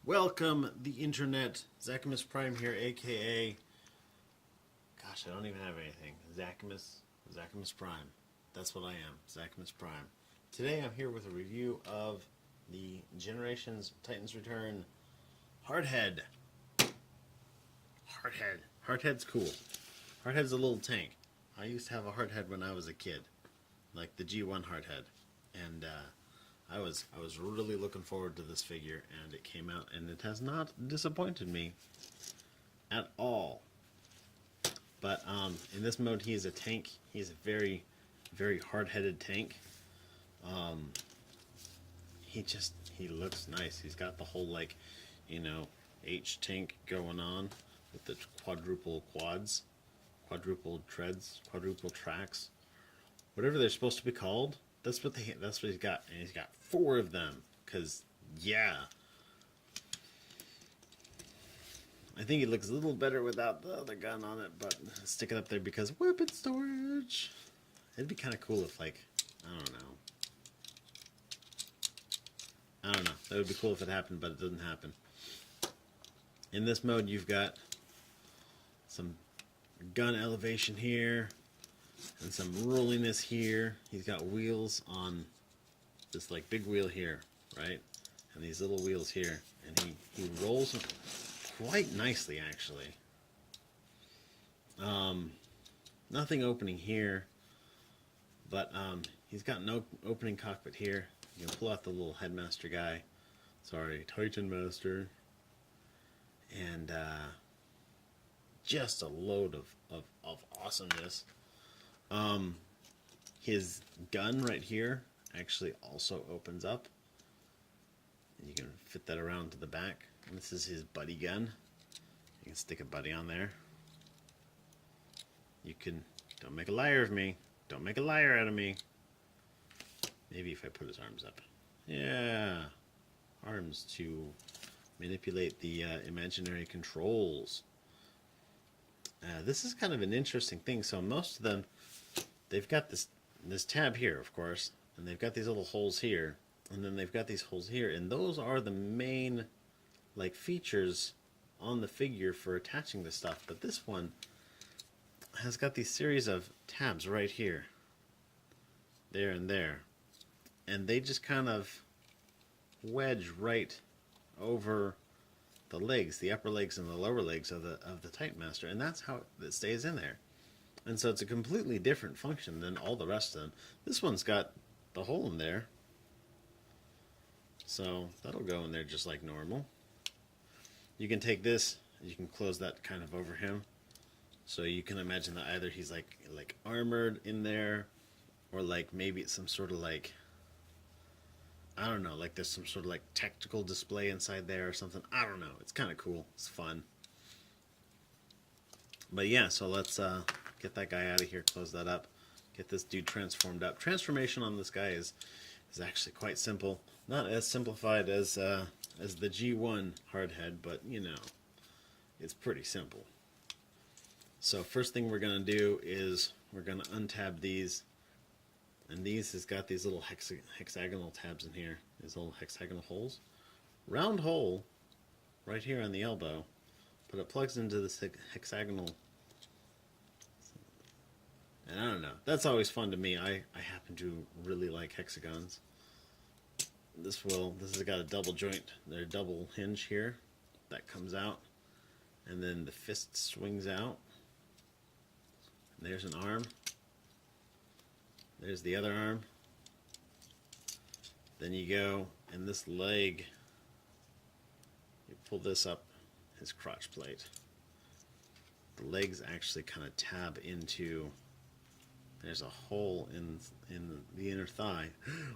Welcome, the internet. Zachamus Prime here, aka. Gosh, I don't even have anything. Zachamus Prime. That's what I am, Zachamus Prime. Today I'm here with a review of the Generations Titans Return Hardhead. Hardhead's cool. Hardhead's a little tank. I used to have a Hardhead when I was a kid, like the G1 Hardhead, and I was really looking forward to this figure, and it came out, and it has not disappointed me at all. But in this mode, he is a tank. He's a very, very hard-headed tank. He looks nice. He's got the whole H tank going on with the quadruple quads, quadruple treads, quadruple tracks, whatever they're supposed to be called. That's what he's got, and he's got 4 of them. Cause yeah, I think it looks a little better without the other gun on it, but stick it up there because weapon storage. It'd be kind of cool if, like, I don't know. That would be cool if it happened, but it doesn't happen. In this mode, you've got some gun elevation here and some rolliness here. He's got wheels on this big wheel here, right? And these little wheels here, and he rolls them quite nicely, actually. Nothing opening here, but he's got no opening cockpit here. You can pull out the little headmaster guy. Sorry, Titan Master. And just a load of awesomeness. His gun right here actually also opens up. And you can fit that around to the back. And this is his buddy gun. You can stick a buddy on there. You can, don't make a liar of me. Don't make a liar out of me. Maybe if I put his arms up. Yeah. Arms to manipulate the imaginary controls. This is kind of an interesting thing. So most of them, they've got this tab here, of course, and they've got these little holes here, and then they've got these holes here, and those are the main features on the figure for attaching the stuff. But this one has got these series of tabs right here, there and there, and they just kind of wedge right over the legs, the upper legs and the lower legs of the Titan Master, and that's how it stays in there. And so it's a completely different function than all the rest of them. This one's got the hole in there, so that'll go in there just like normal. You can take this, you can close that kind of over him, so you can imagine that either he's like armored in there, or maybe it's some sort of I don't know, there's some sort of tactical display inside there or something. I don't know. It's kind of cool. It's fun. But yeah, so let's get that guy out of here, close that up, get this dude transformed up. Transformation on this guy is actually quite simple. Not as simplified as the G1 Hardhead, but it's pretty simple. So first thing we're going to do is we're going to untab these. And these has got these little hexagonal tabs in here. These little hexagonal holes. Round hole right here on the elbow, but it plugs into this hexagonal. And I don't know. That's always fun to me. I happen to really like hexagons. This has got a double joint, their double hinge here that comes out, and then the fist swings out. And there's an arm. There's the other arm. Then you go, and this leg, you pull this up, his crotch plate. The legs actually kind of tab into, there's a hole in the inner thigh.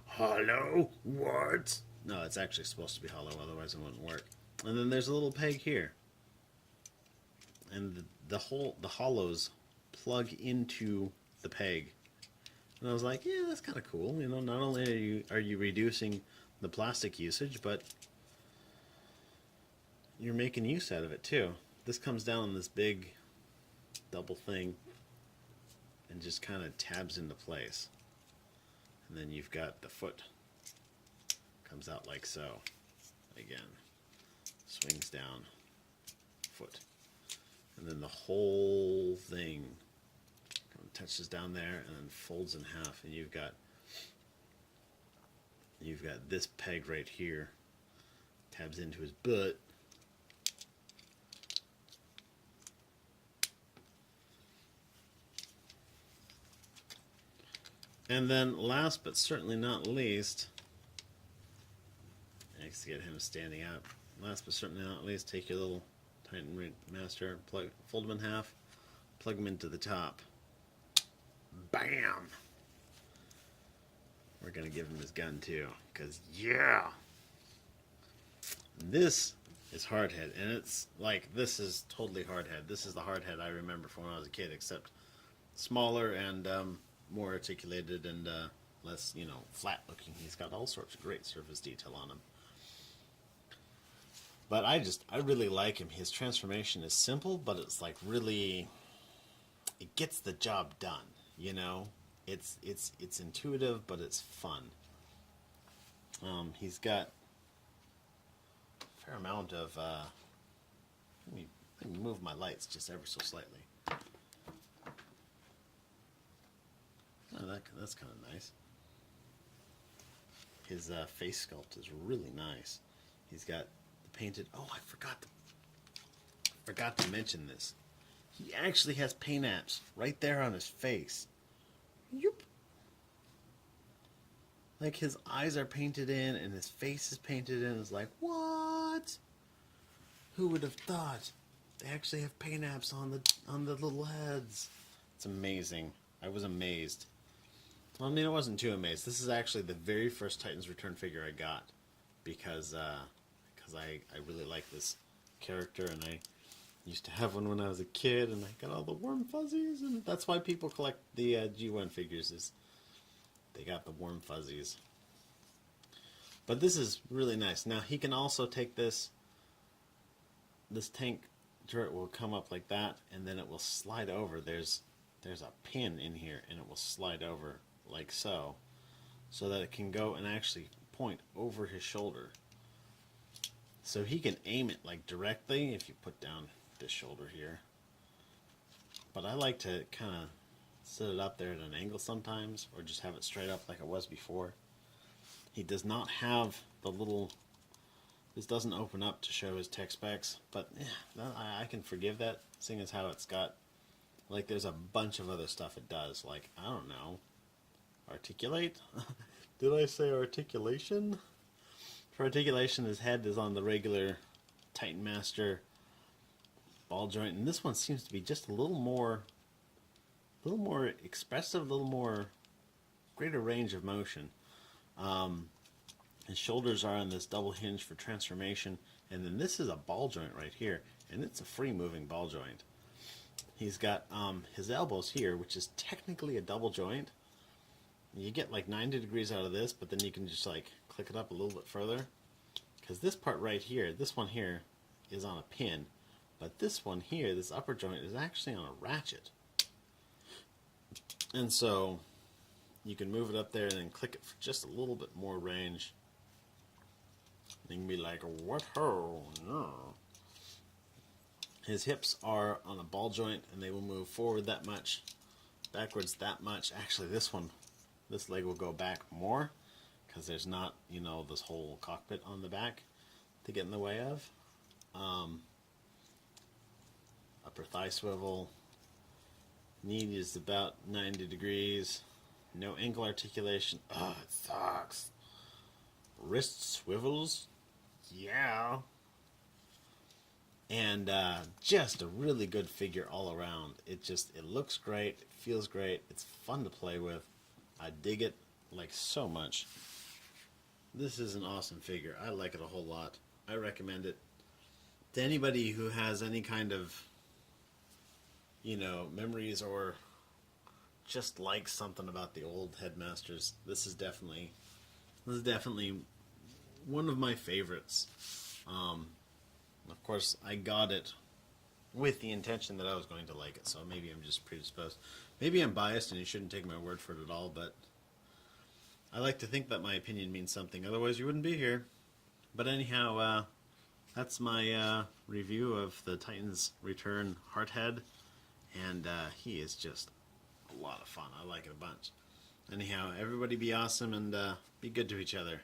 Hollow? What? No, it's actually supposed to be hollow, otherwise it wouldn't work. And then there's a little peg here. And the hollows plug into the peg. And I was like, yeah, that's kind of cool. Not only are you reducing the plastic usage, but you're making use out of it too. This comes down on this big double thing and just kind of tabs into place. And then you've got the foot comes out like so again. swings down, foot, and then the whole thing touches down there and then folds in half, and you've got this peg right here, tabs into his butt. And then last but certainly not least, next to get him standing up, last but certainly not least, take your little Titan Master, fold them in half, plug them into the top. Bam! We're going to give him his gun too, because yeah! This is Hardhead, and it's like, this is totally Hardhead. This is the Hardhead I remember from when I was a kid, except smaller and more articulated and less, flat looking. He's got all sorts of great surface detail on him. But I really like him. His transformation is simple, but it's like really, it gets the job done, It's intuitive, but it's fun. He's got a fair amount of, let me move my lights just ever so slightly. Oh, that's kind of nice. His face sculpt is really nice. He's got the painted. Oh, I forgot to mention this. He actually has paint apps right there on his face. Yep. Like his eyes are painted in and his face is painted in. It's like, what? Who would have thought? They actually have paint apps on the little heads. It's amazing. I was amazed. Well, I mean, I wasn't too amazed. This is actually the very first Titans Return figure I got because I really like this character, and I used to have one when I was a kid, and I got all the warm fuzzies, and that's why people collect the G1 figures, is they got the warm fuzzies. But this is really nice. Now, he can also take this tank turret will come up like that, and then it will slide over. There's a pin in here, and it will slide over like so that it can go and actually point over his shoulder. So he can aim it like directly if you put down this shoulder here. But I like to kind of set it up there at an angle sometimes, or just have it straight up like it was before. He does not have the little, this doesn't open up to show his tech specs, but yeah, I can forgive that, seeing as how it's got, like, there's a bunch of other stuff it does, like, I don't know, articulate? Did I say articulation? For articulation, his head is on the regular Titan Master ball joint, and this one seems to be just a little more expressive, a little more greater range of motion. His shoulders are on this double hinge for transformation, and then this is a ball joint right here, and it's a free moving ball joint. He's got his elbows here, which is technically a double joint. You get like 90 degrees out of this, but then you can just like click it up a little bit further, because this part right here, this one here, is on a pin, but this one here, this upper joint, is actually on a ratchet. And so you can move it up there and then click it for just a little bit more range. You can be like, what ho? No. His hips are on a ball joint, and they will move forward that much, backwards that much. Actually, this leg will go back more, because there's not, this whole cockpit on the back to get in the way of. Upper thigh swivel. Knee is about 90 degrees. No ankle articulation. Oh, it sucks. Wrist swivels. Yeah. And just a really good figure all around. It looks great. It feels great. It's fun to play with. I dig it like so much. This is an awesome figure. I like it a whole lot. I recommend it to anybody who has any kind of, memories, or just like something about the old Headmasters. This is definitely one of my favorites. Of course, I got it with the intention that I was going to like it, so maybe I'm just predisposed. Maybe I'm biased and you shouldn't take my word for it at all, but I like to think that my opinion means something, otherwise you wouldn't be here. But anyhow, that's my review of the Titans Return Hardhead, and he is just a lot of fun. I like it a bunch. Anyhow, everybody be awesome and be good to each other.